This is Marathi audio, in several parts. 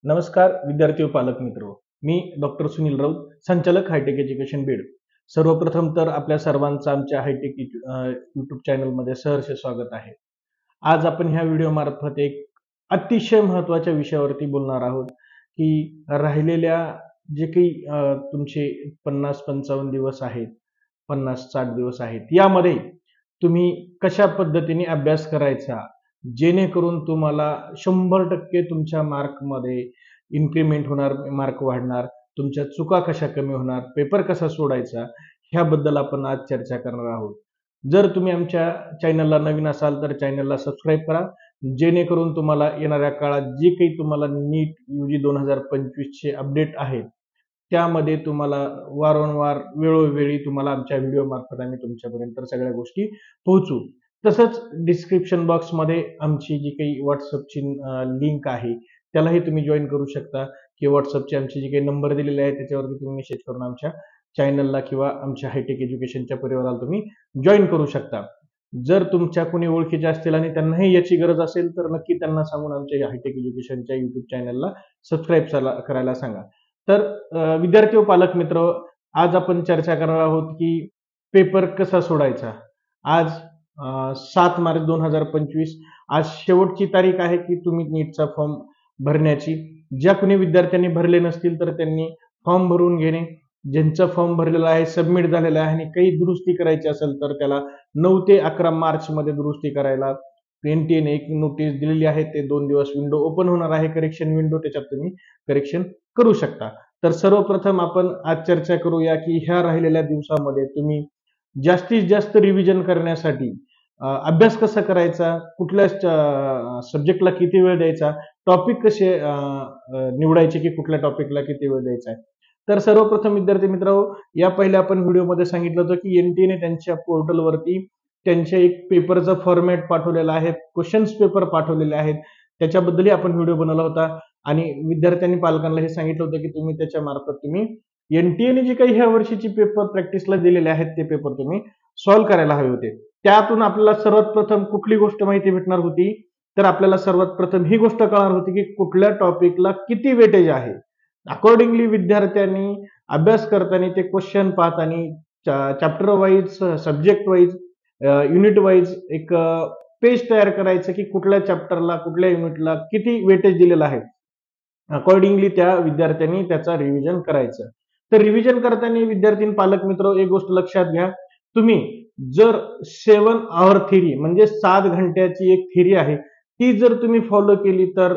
नमस्कार विद्यार्थी व पालक मित्र, मी डॉक्टर सुनील राऊत, संचालक हायटेक एज्युकेशन बीड. सर्वप्रथम तर आपल्या सर्वांचं आमच्या हायटेक यूट्यूब चॅनलमध्ये सहर्ष स्वागत आहे. आज आपण ह्या व्हिडिओ मार्फत एक अतिशय महत्त्वाच्या विषयावरती बोलणार आहोत की राहिलेल्या जे काही तुमचे 50-55 दिवस आहेत, 50-60 दिवस आहेत, यामध्ये तुम्ही कशा पद्धतीने अभ्यास करायचा जेणेकरून तुम्हाला 100% तुमच्या मार्कमध्ये इन्क्रीमेंट होणार, मार्क वाढणार, तुमच्या चुका कशा कमी होणार, पेपर कसा सोडायचा, ह्याबद्दल आपण आज चर्चा करणार आहोत. जर तुम्ही आमच्या चॅनलला नवीन असाल तर चॅनलला सबस्क्राईब करा, जेणेकरून तुम्हाला येणाऱ्या काळात जे काही तुम्हाला नीट UG 2025 चे अपडेट आहेत त्यामध्ये तुम्हाला वारंवार वेळोवेळी तुम्हाला आमच्या व्हिडिओ मार्फत आम्ही तुमच्यापर्यंत सगळ्या गोष्टी पोहोचू. तसंच डिस्क्रिप्शन बॉक्समध्ये आमची जी काही व्हॉट्सअपची लिंक आहे त्यालाही तुम्ही जॉईन करू शकता, की व्हॉट्सअपचे आमचे जे काही नंबर दिलेले आहेत त्याच्यावरती तुम्ही मेसेज करून आमच्या चॅनलला किंवा आमच्या हायटेक एज्युकेशनच्या परिवाराला तुम्ही जॉईन करू शकता. जर तुमच्या कोणी ओळखीचे असतील आणि त्यांनाही याची गरज असेल तर नक्की त्यांना सांगून आमच्या हायटेक एज्युकेशनच्या युट्यूब चॅनलला सबस्क्राईब करायला सांगा. तर विद्यार्थी व पालक मित्र, आज आपण चर्चा करणार आहोत की पेपर कसा सोडायचा. आज 7 मार्च 2025 आज शेवटची तारीख आहे की तुम्ही नीटचा फॉर्म भरण्याची. ज्या कोणी विद्यार्थ्यांनी भरले नसतील तर त्यांनी फॉर्म भरून घेणे. ज्यांचा फॉर्म भरलेला आहे, सबमिट झालेला आहे आणि काही दुरुस्ती करायची असेल तर त्याला 9 ते 11 मार्च मध्ये दुरुस्ती करायला NTA ने एक नोटीस दिलेली आहे. ते 2 दिवस विंडो ओपन होणार आहे, करेक्शन विंडो, त्याच्यात तुम्ही करेक्शन करू शकता. तर सर्वप्रथम आपण आज चर्चा करूया की ह्या राहिलेल्या दिवसामध्ये तुम्ही जास्तीत जास्त रिव्हिजन करण्यासाठी अभ्यास कसा करायचा, कुठल्या सब्जेक्टला किती वेळ द्यायचा, टॉपिक कसे निवडायचे की कुठल्या टॉपिकला किती वेळ द्यायचा आहे. तर सर्वप्रथम विद्यार्थी मित्रांनो, या पहिल्या आपण व्हिडिओमध्ये सांगितलं होतं की NTA ने त्यांच्या पोर्टलवरती त्यांच्या एक पेपरचा फॉर्मॅट पाठवलेला आहे, क्वेश्चन्स पेपर दिलेले आहेत, त्याच्याबद्दलही आपण व्हिडिओ बनवला होता आणि विद्यार्थ्यांनी पालकांना हे सांगितलं होतं की तुम्ही त्याच्या मार्फत तुम्ही NTA ने जे काही ह्या वर्षीची पेपर प्रॅक्टिसला दिलेले आहेत ते पेपर तुम्ही सॉल्व्ह करायला हवे होते. त्यातून आपल्याला सर्वात प्रथम कुठली गोष्ट माहिती भेटणार होती, तर आपल्याला सर्वात प्रथम ही गोष्ट कळणार होती की कुठल्या टॉपिकला किती वेटेज आहे. अकॉर्डिंगली विद्यार्थ्यांनी अभ्यास करताना ते क्वेश्चन पाहताना chapter wise, subject wise, unit wise एक पेज तयार करायचं की कुठल्या चॅप्टरला, कुठल्या युनिटला किती वेटेज दिलेलं आहे. अकॉर्डिंगली त्या विद्यार्थ्यांनी त्याचा रिव्हिजन करायचं. तर रिव्हिजन करताना विद्यार्थी पालक मित्र एक गोष्ट लक्षात घ्या, तुम्ही जर 7 आवर थेरी म्हणजे 7 घंट्याची एक थेरी आहे ती जर तुम्ही फॉलो केली तर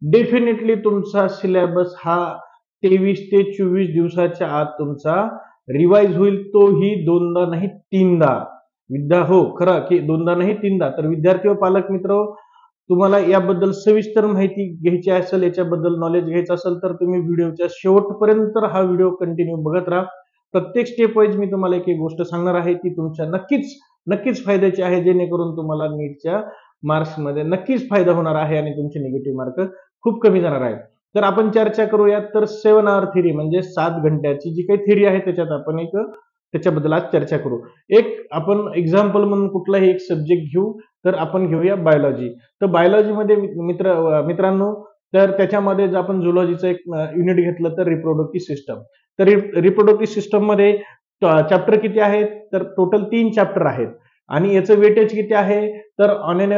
डेफिनेटली तुमचा सिलेबस हा 23 ते 24 दिवसाच्या आत तुमचा रिवाइज होईल. तोही 2दा नाही 3दा. हो, खरं की 2दा नाही 3दा. तर विद्यार्थी व पालक मित्र, तुम्हाला याबद्दल सविस्तर माहिती घ्यायची असेल, याच्याबद्दल नॉलेज घ्यायचं असेल तर तुम्ही व्हिडिओच्या शेवटपर्यंत हा व्हिडिओ कंटिन्यू बघत राहा. प्रत्येक स्टेप वाईज मी तुम्हाला एक गोष्ट सांगणार आहे ती तुमच्या नक्कीच फायद्याची आहे, जेणेकरून तुम्हाला नीटच्या मार्क्समध्ये नक्कीच फायदा होणार आहे आणि तुमचे निगेटिव्ह मार्क खूप कमी जाणार आहेत. तर आपण चर्चा करूयात. तर 7 आवर थेरी म्हणजे 7 घंट्याची जी काही थेरी आहे त्याच्यात आपण त्याच्याबद्दल आज चर्चा करू. एक आपण एक्झाम्पल म्हणून कुठलाही एक सब्जेक्ट घेऊ, तर आपण घेऊया बायोलॉजी. तर बायोलॉजीमध्ये मित्रांनो, तर त्याच्यामध्ये जर आपण झुलॉजीचं एक युनिट घेतलं तर रिप्रोडक्टिव्ह सिस्टम. तर रिप्रोडक्टिव्ह सिस्टम मध्ये चॅप्टर किती आहेत, तर टोटल 3 चॅप्टर आहेत आणि याचं वेटेज किती आहे, तर ऑन एन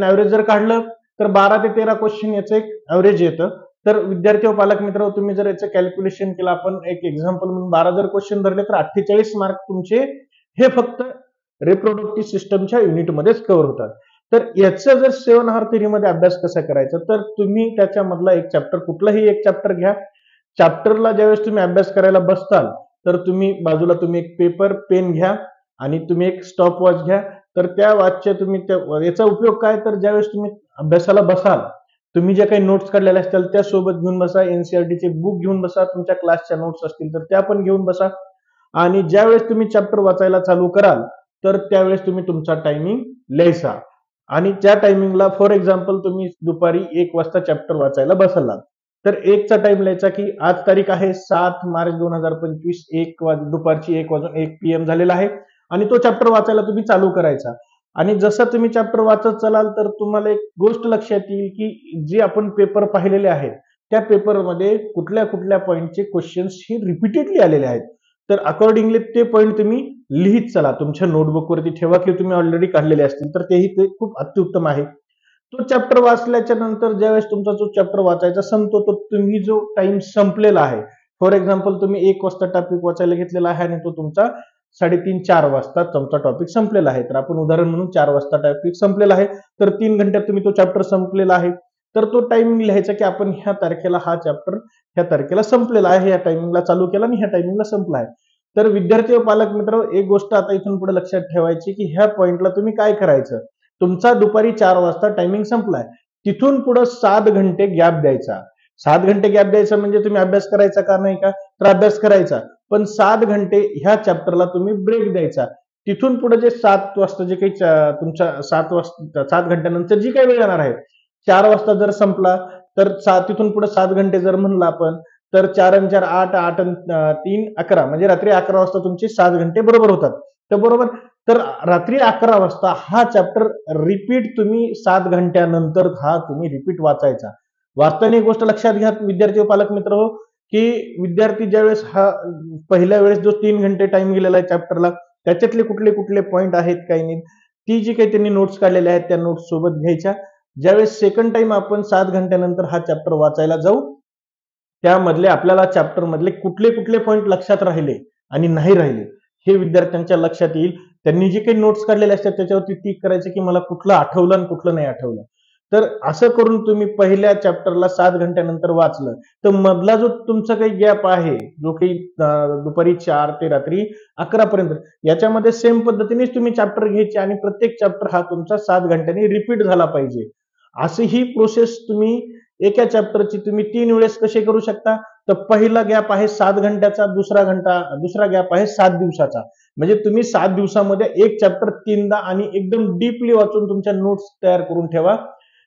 ॲव्हरेज जर काढलं तर 12 ते 13 क्वेश्चन याचं एक ॲव्हरेज येतं. तर विद्यार्थी व पालक मित्र, तुम्ही जर याचं कॅल्क्युलेशन केलं, आपण एक एक्झाम्पल म्हणून 12 जर क्वेश्चन धरले तर 48 मार्क तुमचे हे फक्त रिप्रोडक्टिव्ह सिस्टमच्या युनिटमध्येच कव्हर होतात. तर याचं जर 7 आवर थेरीमध्ये अभ्यास कसा करायचा, तर तुम्ही त्याच्यामधला एक चॅप्टर, कुठलाही एक चॅप्टर घ्या. चॅप्टरला ज्यावेळेस तुम्ही अभ्यास करायला बसताल तर तुम्ही बाजूला एक पेपर, पेन घ्या आणि तुम्ही एक स्टॉप वॉच घ्या. तर त्या वॉचच्या तुम्ही याचा उपयोग काय, तर ज्यावेळेस तुम्ही अभ्यासाला बसाल, तुम्ही जे काही नोट्स काढलेल्या असतील त्या सोबत घेऊन बसा, NCERT चे बुक घेऊन बसा, तुमच्या क्लासच्या नोट्स असतील तर त्या पण घेऊन बसा आणि ज्यावेळेस तुम्ही चॅप्टर वाचायला चालू कराल तर त्यावेळेस तुम्ही तुमचा टायमिंग लिहायचा आणि त्या टायमिंगला, फॉर एक्झाम्पल, तुम्ही दुपारी 1 वाजता चॅप्टर वाचायला बसलात तर 1चा टाइम लिहायचा की आज तारीख आहे 7 मार्च 2025, दुपारची 1 वाजून 1 PM झालेला आहे आणि तो चॅप्टर वाचायला तुम्ही चालू करायचा. आणि जसं तुम्ही चॅप्टर वाचत चलाल तर तुम्हाला एक गोष्ट लक्षात येईल की जे आपण पेपर पाहिलेले आहेत त्या पेपरमध्ये कुठल्या कुठल्या पॉईंटचे क्वेश्चन्स हे रिपीटेडली आलेले आहेत. तर अकॉर्डिंगली ते पॉईंट तुम्ही लिहित चला, तुमच्या नोटबुकवरती ठेवा की तुम्ही ऑलरेडी काढलेले असतील तर तेही ते खूप अत्युत्तम आहे. तो चॅप्टर वाचल्याच्या नंतर ज्यावेळेस तुमचा जो चॅप्टर वाचायचा संपतो तो तुम्ही जो टाइम संपलेला आहे, फॉर एक्झाम्पल तुम्ही 1 वाजता टॉपिक वाचायला घेतलेला आहे आणि तो तुमचा 3:30-4 वाजता तुमचा टॉपिक संपलेला आहे. तर आपण उदाहरण म्हणून 4 वाजता टॉपिक संपलेला आहे, तर 3 घंट्यात तुम्ही तो चॅप्टर संपलेला आहे. तर तो टाइमिंग लिहायचा की आपण ह्या तारखेला हा चॅप्टर ह्या तारखेला संपलेला आहे, ह्या टायमिंगला चालू केला आणि ह्या टायमिंगला संपला आहे. तर विद्यार्थी व पालक मित्र एक गोष्ट आता इथून पुढे लक्षात ठेवायची की ह्या पॉइंटला तुम्ही काय करायचं, तुमचा दुपारी 4 वाजता टायमिंग संपलाय, तिथून पुढे 7 घंटे गॅप द्यायचा. 7 घंटे गॅप द्यायचा म्हणजे तुम्ही अभ्यास करायचा का नाही का, तर अभ्यास करायचा, पण 7 घंटे ह्या चॅप्टरला तुम्ही ब्रेक द्यायचा. तिथून पुढे जे 7 वाजता जे काही तुमच्या 7 घंट्यानंतर जी काही वेळ येणार आहे, 4 वाजता जर संपला तर तिथून पुढे 7 घंटे जर म्हणलं आपण तर 4 आणि 4 8, 8 आणि 3 11, म्हणजे रात्री 11 वाजता तुमचे 7 घंटे बरोबर होतात. तर बरोबर, तर रात्री 11 वाजता हा चॅप्टर रिपीट तुम्ही 7 घंट्यानंतर हा तुम्ही रिपीट वाचायचा. वाचताना एक गोष्ट लक्षात घ्या विद्यार्थी व पालक मित्र हो, की विद्यार्थी ज्यावेळेस हा पहिल्या वेळेस जो 3 घंटे टाइम गेलेला आहे चॅप्टरला त्याच्यातले कुठले कुठले पॉईंट आहेत काही नाही, ती जी काही त्यांनी नोट्स काढलेल्या आहेत त्या नोट्स सोबत घ्यायच्या. ज्यावेळेस सेकंड टाइम आपण 7 घंट्यानंतर हा चॅप्टर वाचायला जाऊ त्यामधले आपल्याला चॅप्टर मधले कुठले कुठले पॉईंट लक्षात राहिले आणि नाही राहिले हे विद्यार्थ्यांच्या लक्षात येईल. त्यांनी जे काही नोट्स काढलेले असतात त्याच्यावरती टिक करायचं की मला कुठलं आठवलं आणि कुठलं नाही आठवलं. तर असं करून तुम्ही पहिल्या चॅप्टरला 7 घंट्यानंतर वाचलं तर मधला जो तुमचा काही गॅप आहे, जो काही दुपारी 4 ते रात्री 11 पर्यंत, याच्यामध्ये सेम पद्धतीनेच तुम्ही चॅप्टर घ्यायचे आणि प्रत्येक चॅप्टर हा तुमचा 7 घंट्यांनी रिपीट झाला पाहिजे. अशी ही प्रोसेस तुम्ही एका चॅप्टरची तुम्ही 3 वेळेस कसे करू शकता, तर पहिला गॅप आहे 7 घंट्याचा, दुसरा गॅप आहे 7 दिवसाचा. म्हणजे तुम्ही 7 दिवसामध्ये एक चॅप्टर 3दा आणि एकदम डीपली वाचून तुमच्या नोट्स तयार करून ठेवा.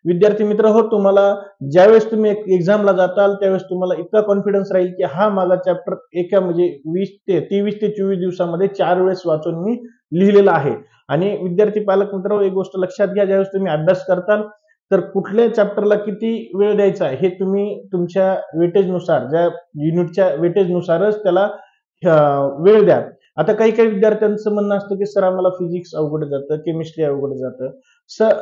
विद्यार्थी मित्र हो, तुम्हाला ज्यावेळेस तुम्ही एक्झामला जाताल त्यावेळेस तुम्हाला इतका कॉन्फिडन्स राहील की हा माझा चॅप्टर एका म्हणजे 23 ते 24 दिवसामध्ये 4 वेळेस वाचून मी लिहिलेला आहे. आणि विद्यार्थी पालक मित्र एक गोष्ट लक्षात घ्या, ज्यावेळेस तुम्ही अभ्यास करताल तर कुठल्या चॅप्टरला किती वेळ द्यायचा हे तुम्ही तुमच्या वेटेजनुसार, ज्या युनिटच्या वेटेजनुसारच त्याला वेळ द्या. आता काही काही विद्यार्थ्यांचं म्हणणं असतं की सर आम्हाला फिजिक्स अवघड जातं, केमिस्ट्री अवघड जातं.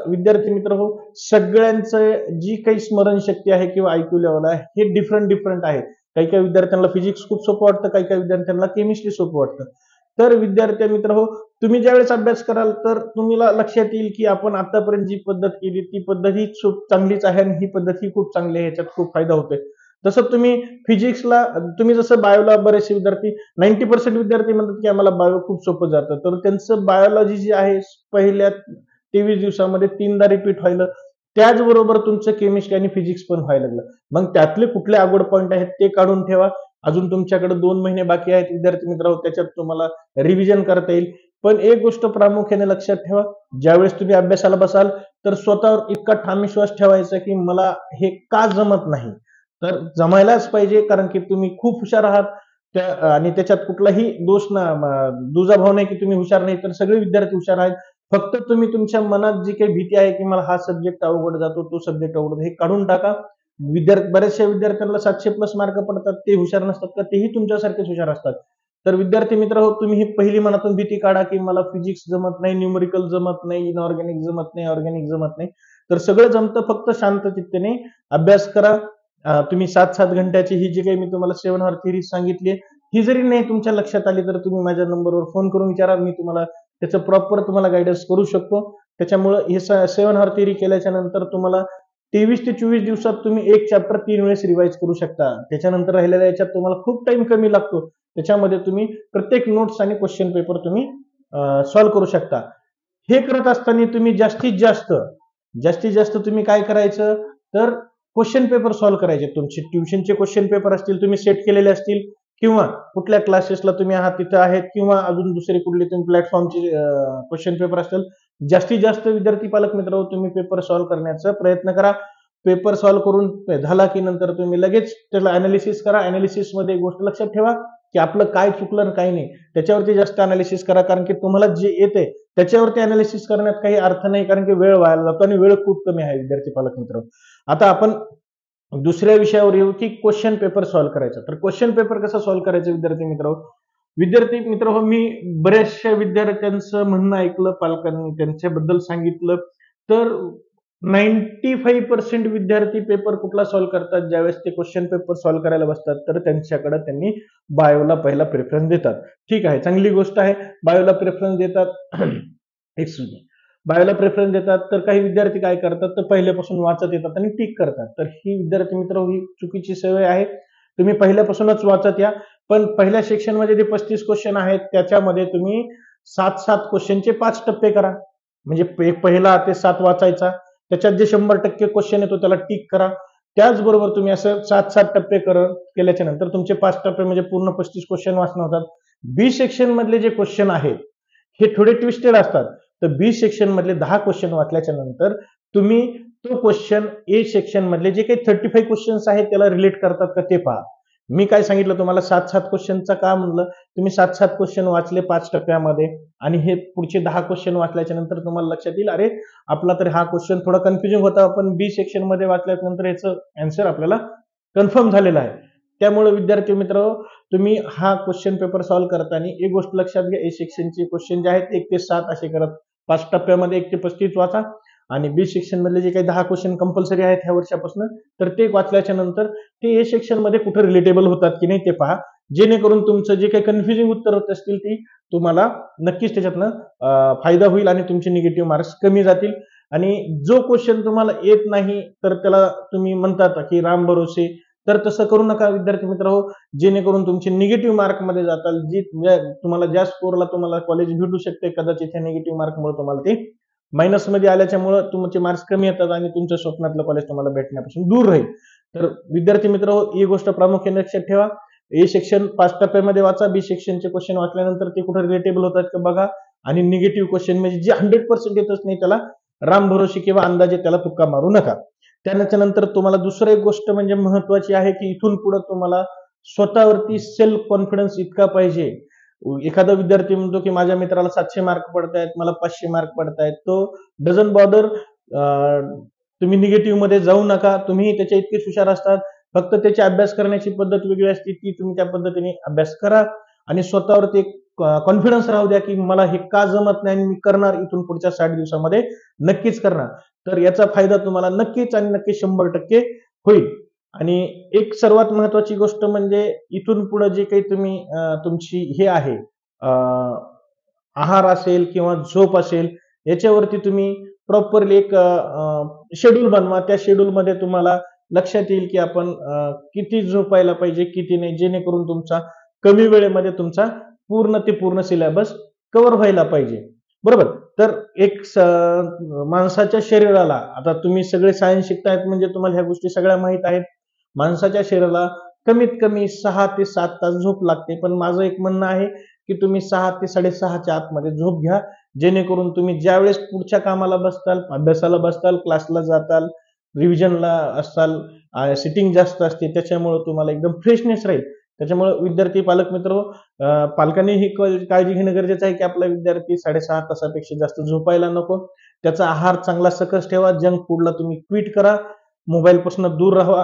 विद्यार्थी मित्र हो, सगळ्यांचं जी काही स्मरणशक्ती आहे किंवा आयक्यू लेवल आहे हे डिफरंट डिफरंट आहे. काही काही विद्यार्थ्यांना फिजिक्स खूप सोपं वाटतं, काही काही विद्यार्थ्यांना केमिस्ट्री सोपं वाटतं. तर विद्यार्थी मित्र हो, तुम्ही ज्यावेळेस अभ्यास कराल तर तुम्हाला लक्षात येईल की आपण आतापर्यंत जी पद्धत केली ती पद्धत ही खूप चांगलीच आहे आणि ही पद्धत ही खूप चांगली आहे, याच्यात खूप फायदा होतोय. तसं तुम्ही फिजिक्सला, तुम्ही जसं बायोला बरेचसे विद्यार्थी 90% विद्यार्थी म्हणतात की आम्हाला बायो खूप सोपं जातं, तर त्यांचं बायोलॉजी जी आहे पहिल्या 23 दिवसामध्ये 3दा रिपीट व्हायला, त्याचबरोबर तुमचं केमिस्ट्री आणि फिजिक्स पण व्हायला लागलं. मग त्यातले कुठले अवघड पॉईंट आहेत ते काढून ठेवा. अजून तुमच्याकडे 2 महिने बाकी आहेत विद्यार्थी मित्र, त्याच्यात तुम्हाला रिव्हिजन करता येईल. पण एक गोष्ट प्रामुख्याने लक्षात ठेवा, ज्यावेळेस तुम्ही अभ्यासाला बसाल तर स्वतःवर इतका ठाम विश्वास ठेवायचा की मला हे का जमत नाही, तर जमायलाच पाहिजे, कारण की तुम्ही खूप हुशार आहात. आणि त्याच्यात कुठलाही दोष ना दुजाभाव नाही की तुम्ही हुशार नाही, तर सगळे विद्यार्थी हुशार आहेत. फक्त तुम्ही तुमच्या मनात जी काही भीती आहे की मला हा सब्जेक्ट अवघड जातो, तो सब्जेक्ट अवघड, हे काढून टाका. बऱ्याचशा विद्यार्थ्यांना 700+ मार्क पडतात, ते हुशार नसतात का, तेही तुमच्यासारखेच हुशार असतात. तर विद्यार्थी मित्र हो, तुम्ही ही पहिली मनातून भीती काढा की मला फिजिक्स जमत नाही, न्यूमेरिकल जमत नाही, इनऑर्गॅनिक जमत नाही, ऑर्गॅनिक जमत नाही. तर सगळं जमतं, फक्त शांत चित्तेने अभ्यास करा. तुम्ही 7-7 घंट्याची ही जी काही मी तुम्हाला 7 हॉर थिअरी सांगितली, ही जरी नाही तुमच्या लक्षात आली तर तुम्ही माझ्या नंबरवर फोन करून विचारा, मी तुम्हाला त्याचं प्रॉपर तुम्हाला गायडन्स करू शकतो. त्याच्यामुळे हे 7 हॉर थिअरी केल्याच्या नंतर तुम्हाला 23 ते 24 दिवसात तुम्ही एक चॅप्टर 3 वेळेस रिवाइज करू शकता. त्याच्यानंतर राहिलेल्या याच्यात तुम्हाला खूप टाइम कमी लागतो, त्याच्यामध्ये तुम्ही प्रत्येक नोट्स आणि क्वेश्चन पेपर तुम्ही सॉल्व्ह करू शकता. हे करत असताना तुम्ही जास्तीत जास्त तुम्ही काय करायचं, तर क्वेश्चन पेपर सॉल्व्ह करायचे. तुमचे ट्युशनचे क्वेश्चन पेपर असतील तुम्ही सेट केलेले असतील, किंवा कुठल्या क्लासेसला तुम्ही आहात तिथं आहेत, किंवा अजून दुसरे कुठले तुम्ही प्लॅटफॉर्मचे क्वेश्चन पेपर असतील, जास्तीत जास्त विद्यार्थी पालक मित्र तुम्ही पेपर सॉल्व्ह करण्याचा प्रयत्न करा. पेपर सॉल्व्ह करून झाला की नंतर तुम्ही लगेच त्याला अनालिसिस करा. अनालिसिस मध्ये गोष्ट लक्षात ठेवा, की आपलं काय चुकलं आणि काय नाही त्याच्यावरती जास्त अनालिसिस करा, कारण की तुम्हाला जे येते त्याच्यावरती अनालिसिस करण्यात काही अर्थ नाही, कारण की वेळ वाया जातो आणि वेळ खूप कमी आहे विद्यार्थी पालक मित्र. आता आपण दुसऱ्या विषयावर येऊ की क्वेश्चन पेपर सॉल्व्ह करायचा. तर क्वेश्चन पेपर कसं सॉल्व्ह करायचं विद्यार्थी मित्र हो, मी बऱ्याचशा विद्यार्थ्यांचं म्हणणं ऐकलं, पालकांनी त्यांच्याबद्दल सांगितलं, तर 95% विद्यार्थी पेपर कुठला सॉल्व्ह करतात, ज्यावेळेस ते क्वेश्चन पेपर सॉल्व्ह करायला बसतात तर त्यांच्याकडे त्यांनी बायोला पहिला प्रेफरन्स देतात. ठीक आहे, चांगली गोष्ट आहे, बायोला प्रेफरन्स देतात. एक्सक्यूज मी, बायोला प्रेफरन्स देतात. तर काही विद्यार्थी काय करतात, तर पहिल्यापासून वाचत येतात आणि टिक करतात. तर ही विद्यार्थी मित्र ही चुकीची सवय आहे. तुम्ही पहिल्यापासूनच वाचत या, पण पहिल्या सेक्शन मध्ये जे 35 क्वेश्चन आहेत त्याच्यामध्ये तुम्ही 7-7 क्वेश्चनचे 5 टप्पे करा. म्हणजे पहिला ते 7 वाचायचा, त्याच्यात जे 100% क्वेश्चन येतो त्याला टिक करा. त्याचबरोबर तुम्ही असं 7-7 टप्पे केल्याच्या नंतर तुमचे 5 टप्पे म्हणजे पूर्ण 35 क्वेश्चन वाचणं होतात. बी सेक्शन मधले जे क्वेश्चन आहेत हे थोडे ट्विस्टेड असतात. तर बी सेक्शन मधले 10 क्वेश्चन वाचल्याच्या नंतर तुम्ही तो क्वेश्चन ए सेक्शन मधले जे काही 35 क्वेश्चन्स आहेत त्याला रिलेट करतात का ते पहा. मी काय सांगितलं तुम्हाला 7-7 क्वेश्चनचा का म्हणलं, तुम्ही 7-7 क्वेश्चन वाचले 5 टप्प्यामध्ये आणि हे पुढचे 10 क्वेश्चन वाचल्याच्या नंतर तुम्हाला लक्षात येईल, अरे आपला तर हा क्वेश्चन थोडा कन्फ्युजिंग होता, पण बी सेक्शन मध्ये वाचल्यानंतर याचं आन्सर आपल्याला कन्फर्म झालेलं आहे. त्यामुळे विद्यार्थी मित्र, तुम्ही हा क्वेश्चन पेपर सॉल्व्ह करताना एक गोष्ट लक्षात घ्या, ए सेक्शनचे क्वेश्चन जे आहेत 1 ते 7 असे करत 5 टप्प्यामध्ये 1 ते 35 वाचा आणि बी सेक्शन मधले जे काही 10 क्वेश्चन कंपल्सरी आहेत ह्या वर्षापासून, तर ते वाचल्याच्या नंतर ते ए सेक्शन मध्ये कुठे रिलेटेबल होतात की नाही ते पहा, जेणेकरून तुमचं जे काही कन्फ्युजिंग उत्तर होत असतील ती तुम्हाला नक्कीच त्याच्यातनं फायदा होईल आणि तुमचे निगेटिव्ह मार्क्स कमी जातील. आणि जो क्वेश्चन तुम्हाला येत नाही तर त्याला तुम्ही म्हणतात की राम भरोसे, तर तसं करू नका विद्यार्थी मित्र हो, जेणेकरून तुमचे निगेटिव्ह मार्क मध्ये जाताल. जी तुम्हाला ज्या स्कोरला तुम्हाला कॉलेज भेटू शकते, कदाचित ह्या निगेटिव्ह मार्कमुळे तुम्हाला ते मायनस मध्ये आल्याच्यामुळे तुमचे मार्क्स कमी येतात आणि तुमच्या स्वप्नातलं कॉलेज तुम्हाला भेटण्यापासून दूर राहील. तर विद्यार्थी मित्र हो, ही गोष्ट प्रामुख्याने लक्षात ठेवा. ए सेक्शन 5 टप्प्यामध्ये वाचा, बी सेक्शनचे क्वेश्चन वाचल्यानंतर ते कुठे रिलेटेबल होतात का बघा, आणि निगेटिव्ह क्वेश्चन म्हणजे जे 100% येतच नाही त्याला राम भरोशी किंवा अंदाजे त्याला तुक्का मारू नका. त्यानंतर तुम्हाला दुसरं एक गोष्ट म्हणजे महत्वाची आहे की इथून पुढे तुम्हाला स्वतःवरती सेल्फ कॉन्फिडन्स इतका पाहिजे. एखादा विद्यार्थी म्हणतो की माझ्या मित्राला 700 मार्क पडतायत, मला 500 मार्क पडतायत, तो डझन बॉर्डर. तुम्ही निगेटिव्ह मध्ये जाऊ नका, तुम्ही त्याच्या इतकेच हुशार असतात, फक्त त्याची अभ्यास करण्याची पद्धत वेगळी असते, ती तुम्ही त्या पद्धतीने अभ्यास करा आणि स्वतःवरती एक कॉन्फिडन्स राहू द्या की मला हे का जमत नाही आणि मी करणार, इथून पुढच्या 60 दिवसामध्ये नक्कीच करणार. तर याचा फायदा तुम्हाला नक्कीच आणि नक्कीच 100% होईल. आणि एक सर्वात महत्वाची गोष्ट म्हणजे इथून पुढे जे काही तुम्ही तुमची हे आहे, आहार असेल किंवा झोप असेल, याच्यावरती तुम्ही प्रॉपरली एक शेड्यूल बनवा. त्या शेड्यूल मध्ये तुम्हाला लक्षात येईल की आपण किती झोपायला पाहिजे, किती नाही, जेणेकरून तुमचा कमी वेळेमध्ये तुमचा पूर्ण ते पूर्ण सिलेबस कव्हर व्हायला पाहिजे. बरोबर. तर एक माणसाच्या शरीराला, आता तुम्ही सगळे सायन्स शिकतायत म्हणजे तुम्हाला ह्या गोष्टी सगळ्या माहित आहेत, माणसाच्या शरीराला कमीत कमी 6 ते 7 तास झोप लागते. पण माझं एक म्हणणं आहे की तुम्ही 6 ते 6:30च्या आतमध्ये झोप घ्या, जेणेकरून तुम्ही ज्यावेळेस पुढच्या कामाला बसताल, अभ्यासाला बसताल, क्लासला जाताल, रिव्हिजनला असाल, सिटिंग जास्त असते, त्याच्यामुळे तुम्हाला एकदम फ्रेशनेस राहील. त्याच्यामुळे विद्यार्थी पालक मित्र, पालकांनी ही काळजी घेणं गरजेचं आहे की आपला विद्यार्थी 6.5 तासापेक्षा जास्त झोपायला नको. त्याचा आहार चांगला सकस ठेवा, जंक फूडला तुम्ही क्विट करा, मोबाईल पासून दूर राहा,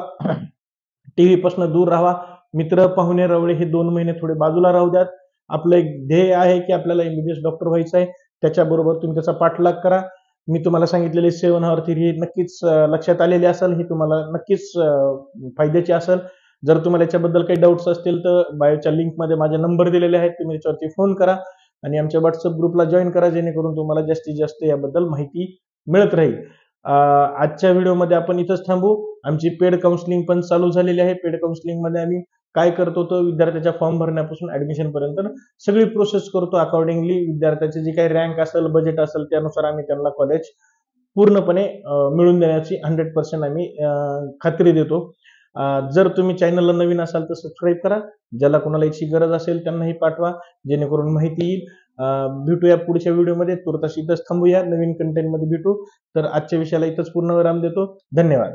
टीव्ही पासून दूर राहा, मित्र पाहुणे रवळे हे 2 महिने थोडे बाजूला राहू द्यात. आपलं एक ध्येय आहे की आपल्याला एमबीबीएस डॉक्टर व्हायचं आहे, त्याच्याबरोबर तुम्ही त्याचा पाठलाग करा. मी तुम्हाला सांगितलेली 7 हॉवर थिअरी नक्कीच लक्षात आलेली असेल, ही तुम्हाला नक्कीच फायद्याची असेल. जर तुम्हाला याच्याबद्दल काही डाऊट्स असतील तर बायोच्या लिंकमध्ये माझे नंबर दिलेले आहेत, तुम्ही त्याच्यावरती फोन करा आणि आमच्या व्हॉट्सअप ग्रुपला जॉईन करा, जेणेकरून तुम्हाला जास्तीत जास्त याबद्दल माहिती मिळत राहील. आजच्या व्हिडिओमध्ये आपण इथंच थांबू. आमची पेड काउन्सिलिंग पण चालू झालेली आहे. पेड काउन्सिलिंग मध्ये आम्ही काय करतो, तो विद्यार्थ्याच्या फॉर्म भरण्यापासून ऍडमिशन पर्यंत सगळी प्रोसेस करतो. अकॉर्डिंगली विद्यार्थ्याची जी काही रँक असेल, बजेट असेल, त्यानुसार आम्ही त्यांना कॉलेज पूर्णपणे मिळून देण्याची 100% आम्ही खात्री देतो. जर तुम्ही चॅनलला नवीन असाल तर सबस्क्राईब करा, ज्याला कोणाला याची गरज असेल त्यांनाही पाठवा, जेणेकरून माहिती येईल. भेटूया पुढच्या व्हिडिओमध्ये. तुर्तास इथंच थांबूया, नवीन कंटेंट मध्ये भेटू. तर आजच्या विषयाला इथंच पूर्णविराम देतो. धन्यवाद.